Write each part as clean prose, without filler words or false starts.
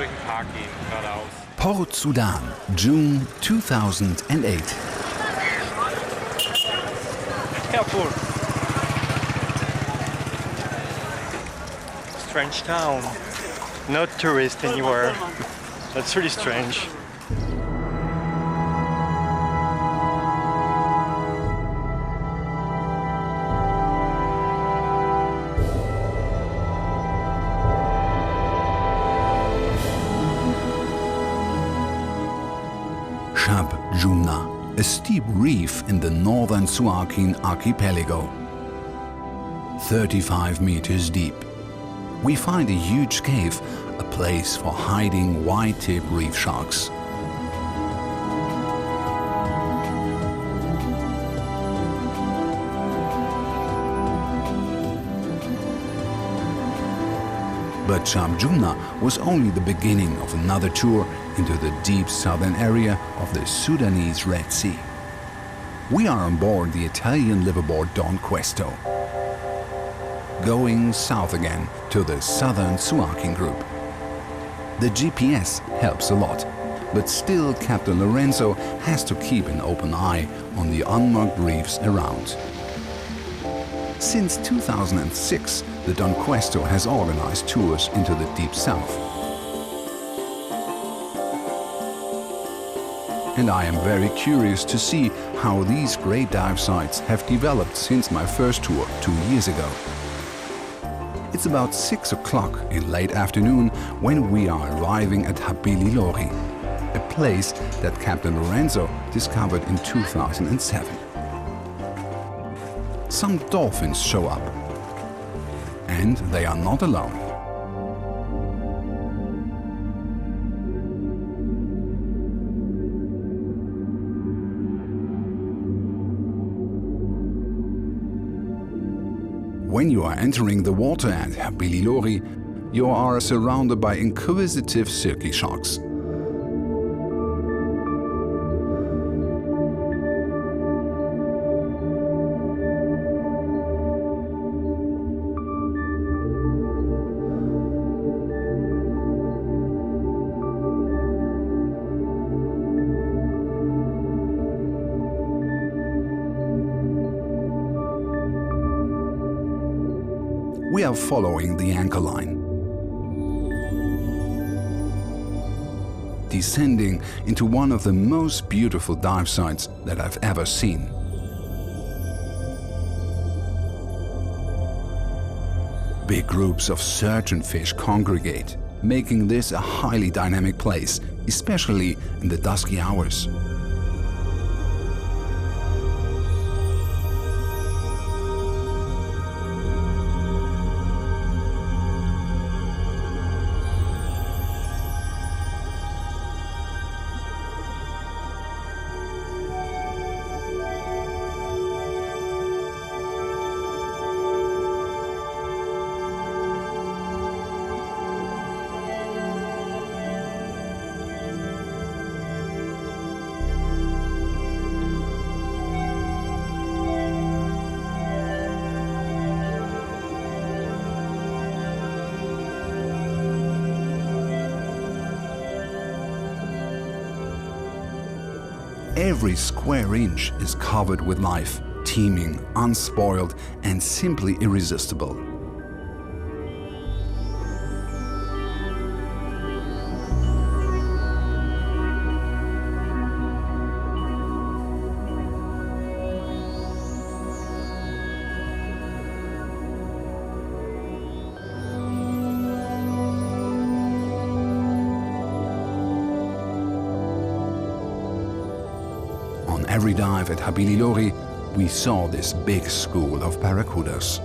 durch den Park gehen, geradeaus. Port Sudan, June 2008. Careful. Strange town. No tourist anywhere. That's really strange. Jumna, a steep reef in the Northern Suakin Archipelago. 35 meters deep. We find a huge cave, a place for hiding white-tip reef sharks. But Jumna was only the beginning of another tour into the deep southern area of the Sudanese Red Sea. We are on board the Italian liveaboard Don Questo, going south again to the Southern Suakin group. The GPS helps a lot, but still Captain Lorenzo has to keep an open eye on the unmarked reefs around. Since 2006, the Don Questo has organized tours into the deep south. And I am very curious to see how these great dive sites have developed since my first tour 2 years ago. It's about 6 o'clock in late afternoon when we are arriving at Habililori, a place that Captain Lorenzo discovered in 2007. Some dolphins show up, and they are not alone. When you are entering the water at Habililori, you are surrounded by inquisitive silky sharks. We are following the anchor line, descending into one of the most beautiful dive sites that I've ever seen. Big groups of surgeonfish congregate, making this a highly dynamic place, especially in the dusky hours. Every square inch is covered with life, teeming, unspoiled, and simply irresistible. On every dive at Habililori, we saw this big school of barracudas.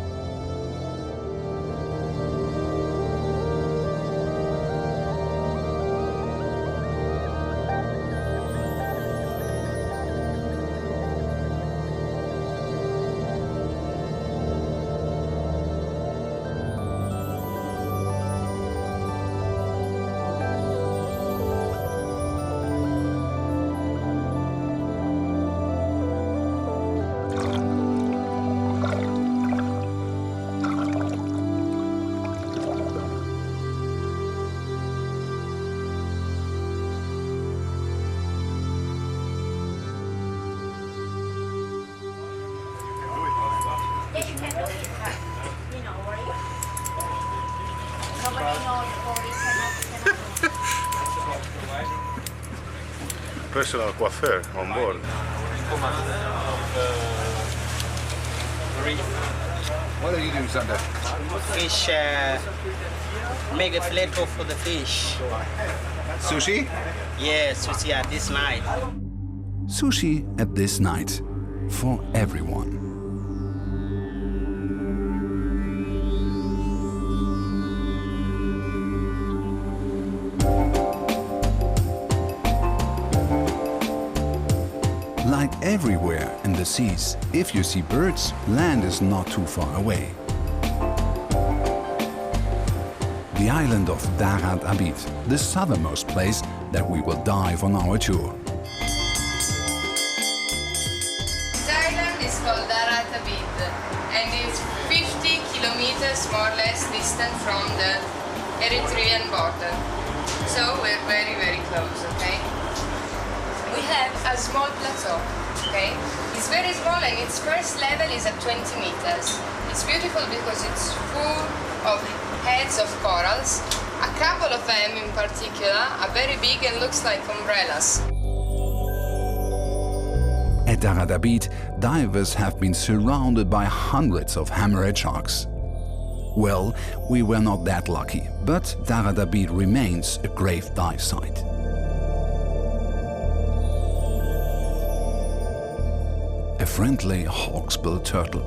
personal coiffeur on board. What are you doing, Sunday? Fish, make a flavor for the fish. Sushi? Yes, sushi at this night. Sushi at this night for everyone. Like everywhere in the seas, if you see birds, land is not too far away. The island of Darat Abid, the southernmost place that we will dive on our tour. This island is called Darat Abid and is 50 kilometers more or less distant from the Eritrean border. So we're very, very close, okay? We have a small plateau, okay? It's very small and its first level is at 20 meters. It's beautiful because it's full of heads of corals. A couple of them in particular are very big and looks like umbrellas. At Darat Abid, divers have been surrounded by hundreds of hammerhead sharks. Well, we were not that lucky, but Darat Abid remains a great dive site. A friendly hawksbill turtle.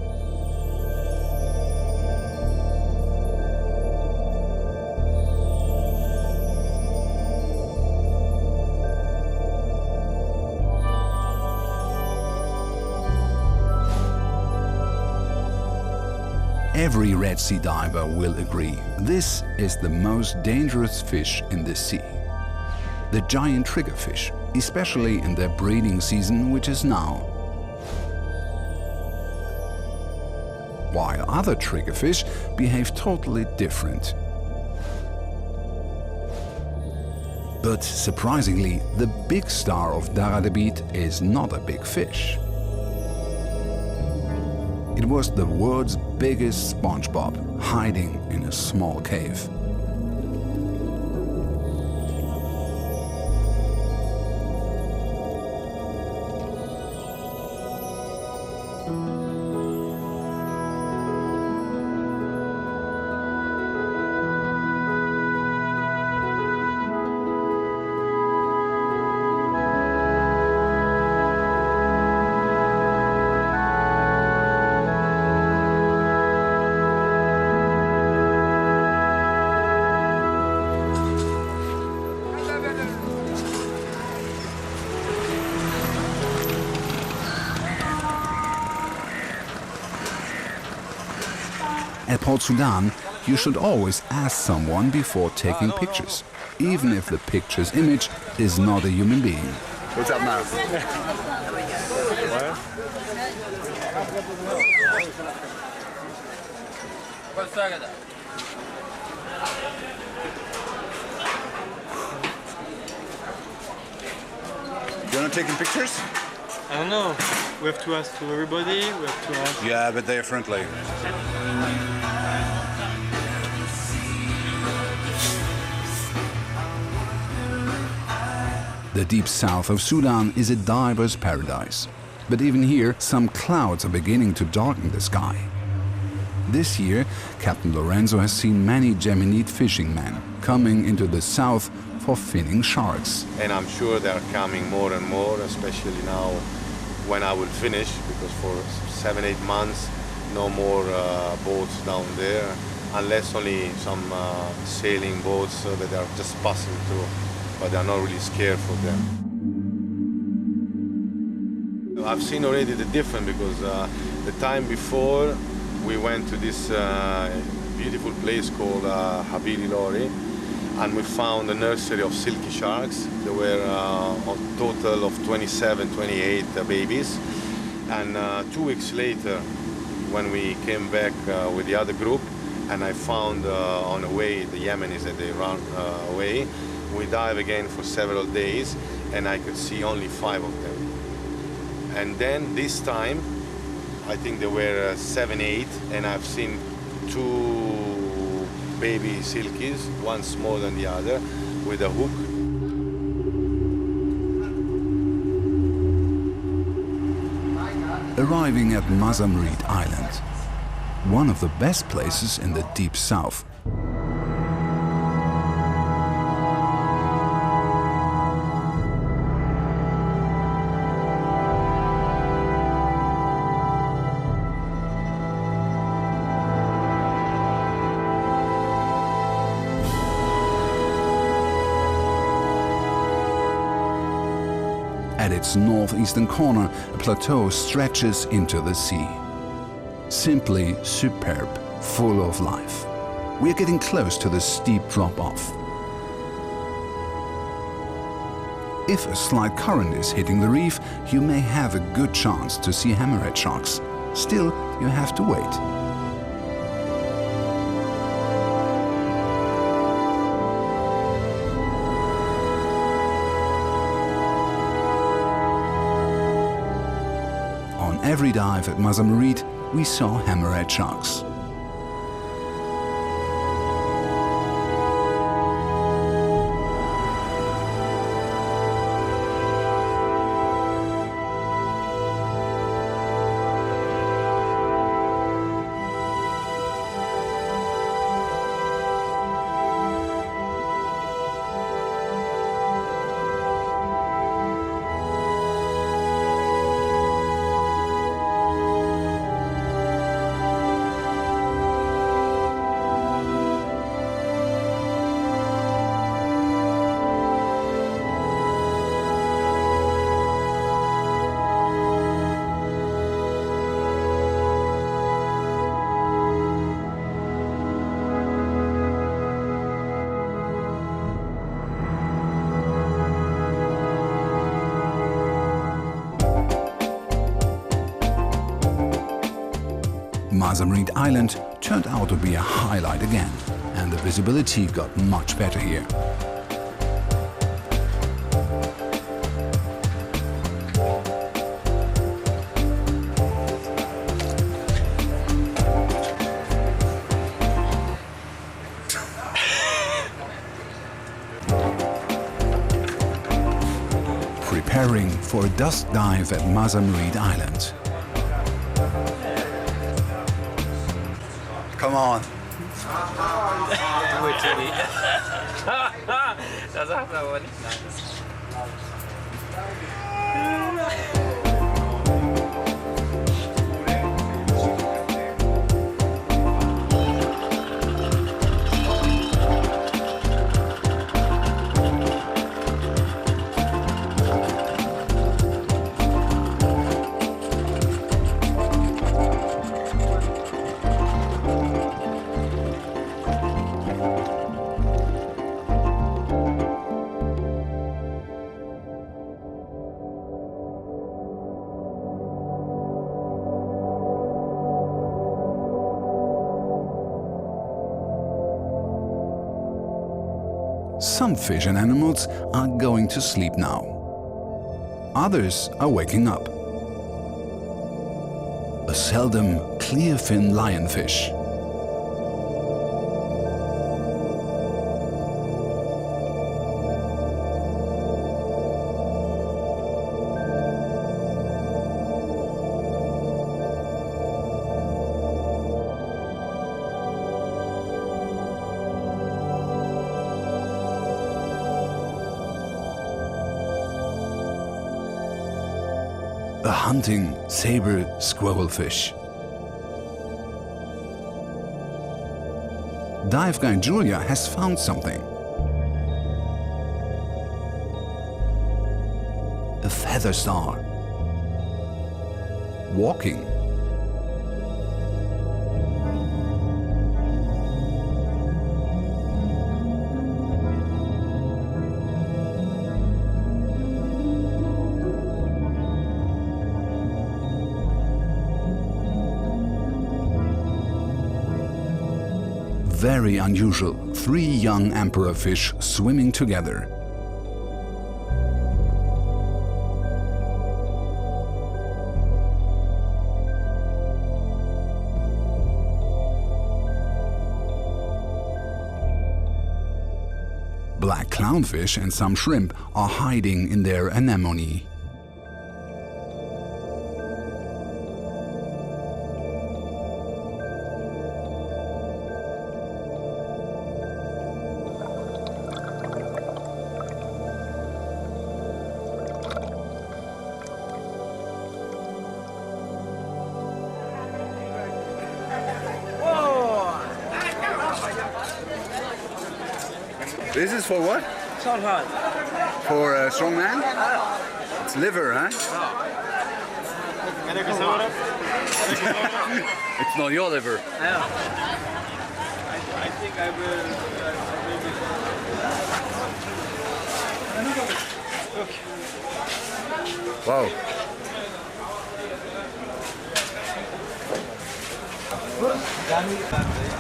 Every Red Sea diver will agree, this is the most dangerous fish in the sea. The giant triggerfish, especially in their breeding season, which is now. While other triggerfish behave totally different. But surprisingly, the big star of Darat Abid is not a big fish. It was the world's biggest SpongeBob hiding in a small cave. At Port Sudan, you should always ask someone before taking pictures, even if the picture's image is not a human being. What's up, man? You're not taking pictures? I don't know. We have to ask to everybody. We have to ask. Yeah, but they're friendly. The deep south of Sudan is a diver's paradise. But even here, some clouds are beginning to darken the sky. This year, Captain Lorenzo has seen many Yemenite fishing men coming into the south for finning sharks. And I'm sure they're coming more and more, especially now when I will finish, because for 7-8 months, no more boats down there, unless only some sailing boats that are just passing through, but they're not really scared for them. I've seen already the difference because the time before we went to this beautiful place called Habili Lori, and we found a nursery of silky sharks. There were a total of 27, 28 babies. And 2 weeks later, when we came back with the other group, and I found on the way the Yemenis that they ran away, we dive again for several days, and I could see only 5 of them. And then this time, I think there were 7, 8, and I've seen 2 baby silkies, one smaller than the other, with a hook. arriving at Mazamreed Island, one of the best places in the deep south. At its northeastern corner, a plateau stretches into the sea. Simply superb, full of life. We are getting close to the steep drop-off. If a slight current is hitting the reef, you may have a good chance to see hammerhead sharks. Still, you have to wait. Every dive at Mazamreed, we saw hammerhead sharks. Mazamreed Island turned out to be a highlight again, and the visibility got much better here. Preparing for a dusk dive at Mazamreed Island. Come on. Do it to me. Das sagt er aber nicht. Some fish and animals are going to sleep now. Others are waking up. A seldom clear-fin lionfish. A hunting saber squirrelfish. Dive guide Julia has found something. A feather star. Walking. Very unusual, 3 young emperor fish swimming together. Black clownfish and some shrimp are hiding in their anemone. This is for what? Salad. For a strong man? It's liver, huh? It's not your liver. I think I will. Wow.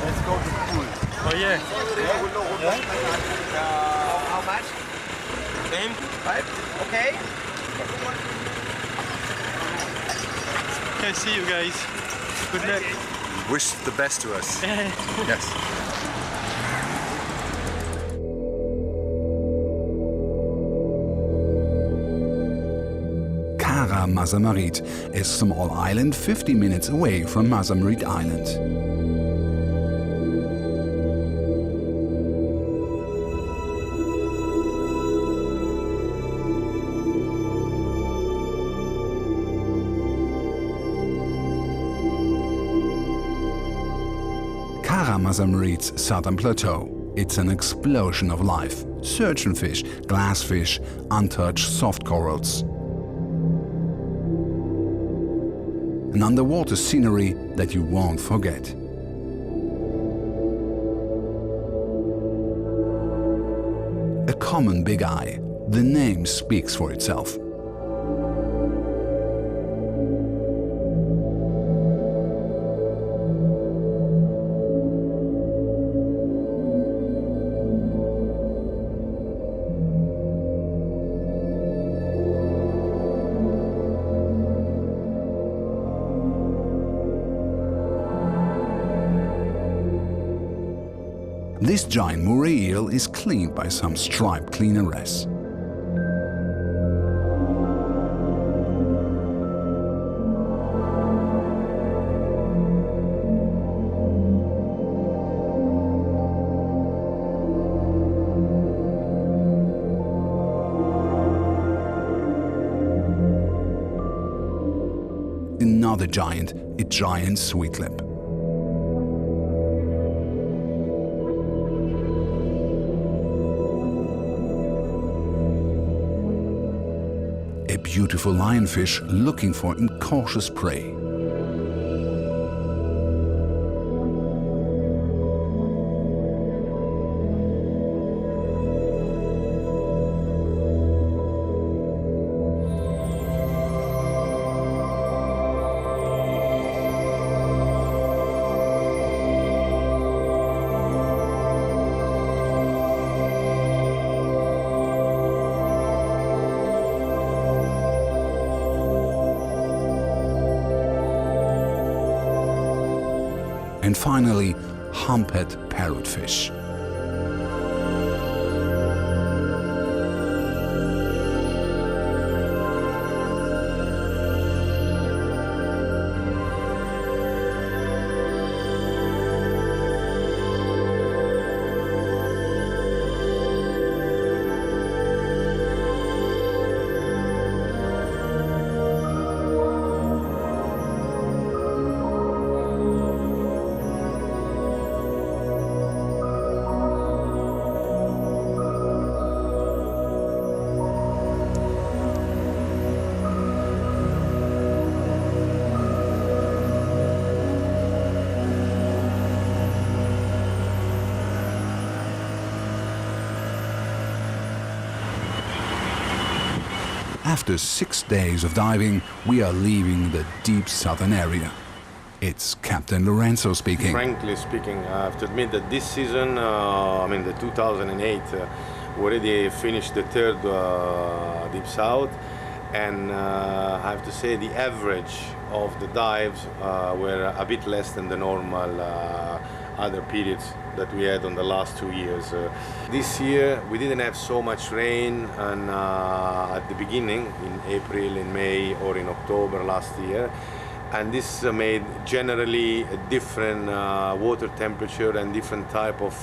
Let's go to the pool. Oh yeah. How much? Same. 5? Okay. Okay, see you guys. Good luck. Wish the best to us. Yes. Kara Mazamarit is a small island 50 minutes away from Mazamarit Island. Kara Mazamarit's southern plateau. It's an explosion of life. Surgeonfish, glassfish, untouched soft corals. An underwater scenery that you won't forget. A common big eye. The name speaks for itself. This giant moray eel is cleaned by some striped cleaneress. Another giant, a giant sweetlip. A beautiful lionfish looking for incautious prey. And finally, humphead parrotfish. After 6 days of diving, we are leaving the deep southern area. It's Captain Lorenzo speaking. Frankly speaking, I have to admit that this season, the 2008, we already finished the third Deep South, and I have to say the average of the dives were a bit less than the normal other periods that we had on the last 2 years. This year we didn't have so much rain, and at the beginning, in April, in May, or in October last year, and this made generally a different water temperature and different type of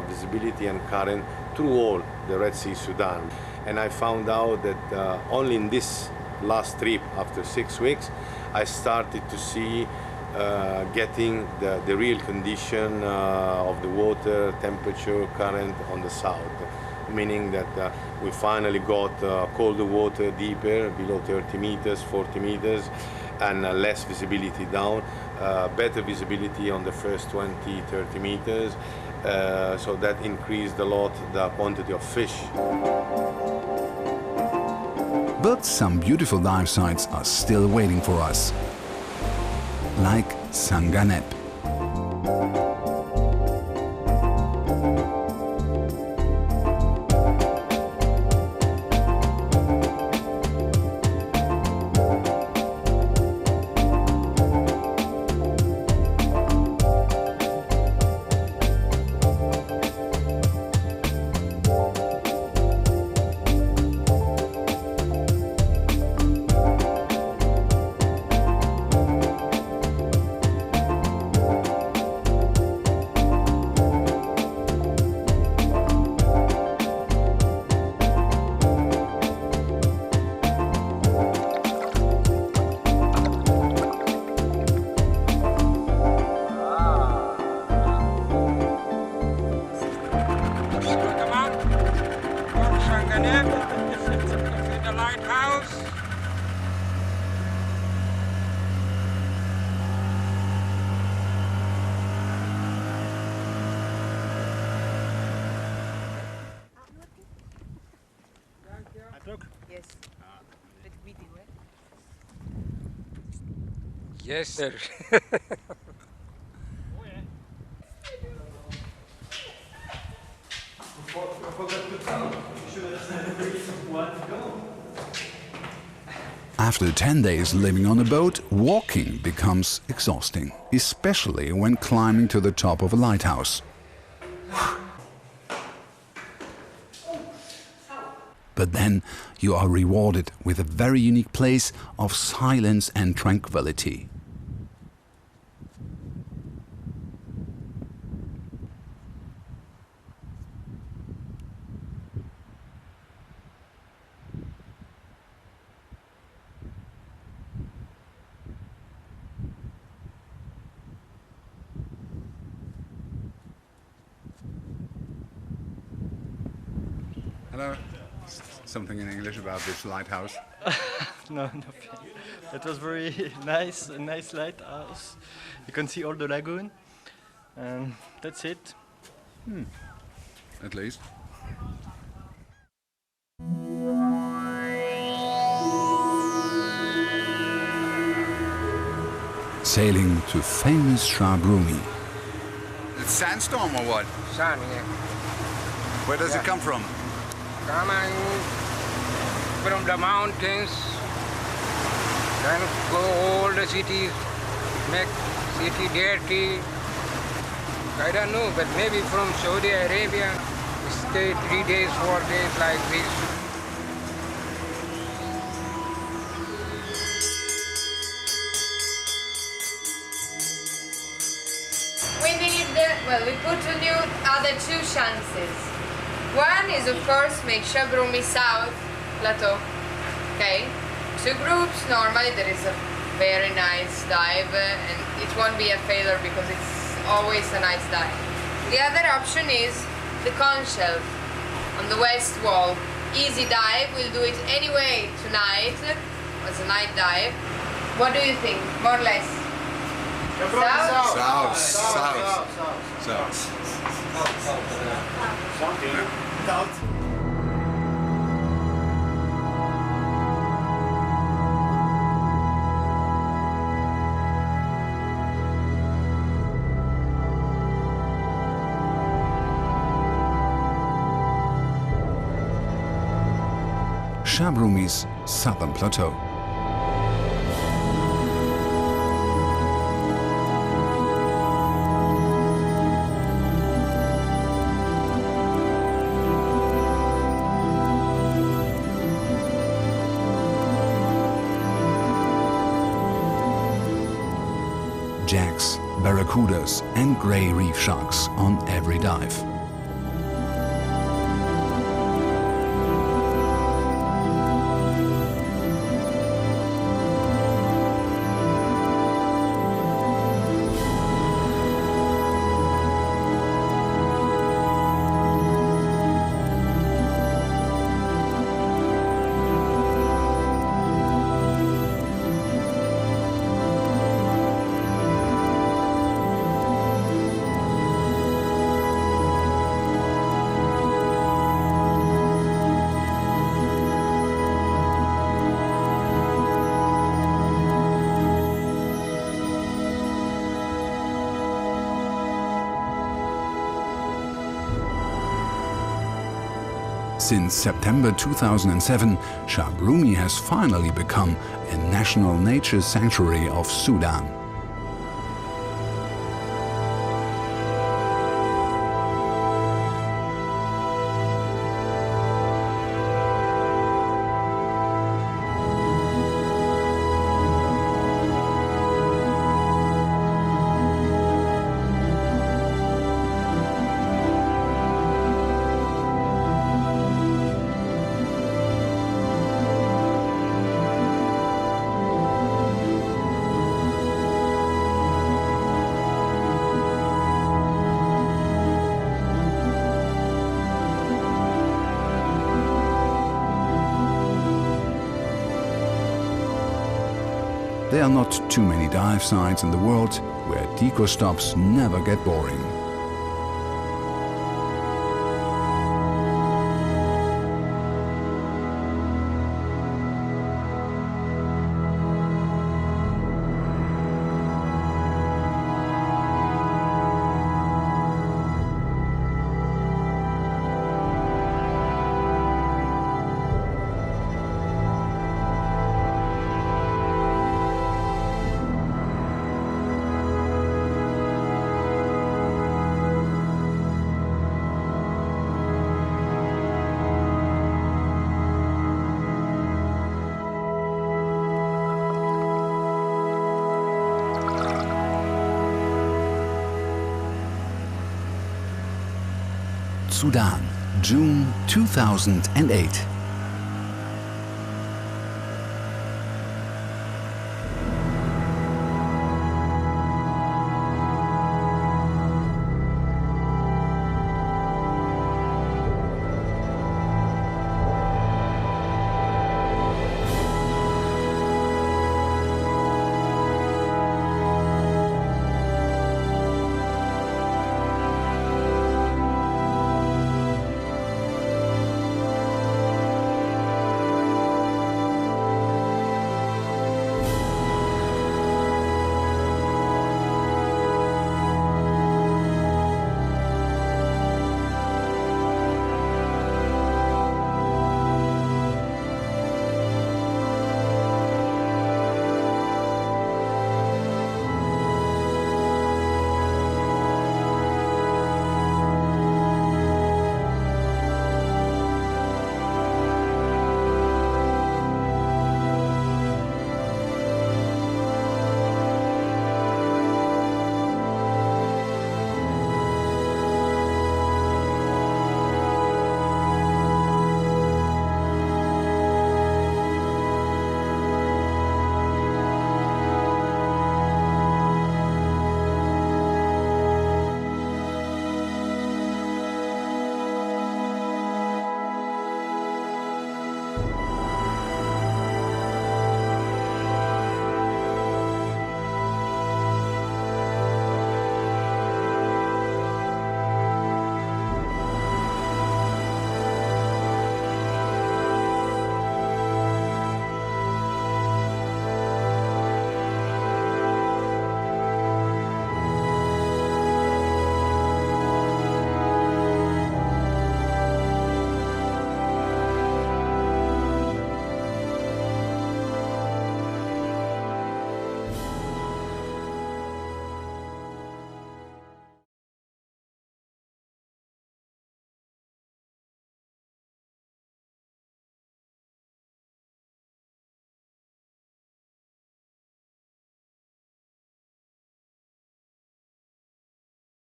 visibility and current through all the Red Sea Sudan. And I found out that only in this last trip, after 6 weeks, I started to see getting the real condition of the water, temperature, current on the south. meaning that we finally got colder water deeper, below 30 meters, 40 meters, and less visibility down, better visibility on the first 20, 30 meters, so that increased a lot the quantity of fish. But some beautiful dive sites are still waiting for us, like Sanganep. The lighthouse. Yes. Video, Yes, sir. After 10 days living on a boat, walking becomes exhausting, especially when climbing to the top of a lighthouse. But then you are rewarded with a very unique place of silence and tranquility. Hello. Something in English about this lighthouse? No, nothing. It was very nice, a nice lighthouse. You can see all the lagoon, and that's it. At least. Sailing to famous Shabrumi. It's sandstorm or what? Sun, yeah. Where does it come from? Coming from the mountains, then go all the cities, make city dirty. I don't know, but maybe from Saudi Arabia, stay 3 days, 4 days like this. We put on you other two chances. One is, of course, make Shabrumi South Plateau. Okay? 2 groups, normally there is a very nice dive and it won't be a failure because it's always a nice dive. The other option is the cone shelf on the west wall. Easy dive, we'll do it anyway tonight as a night dive. What do you think, more or less? South? South. Shabrumi's southern plateau. Jacks, barracudas and grey reef sharks on every dive. Since September 2007, Shabrumi has finally become a national nature sanctuary of Sudan. There are not too many dive sites in the world where deco stops never get boring. Sudan, June 2008.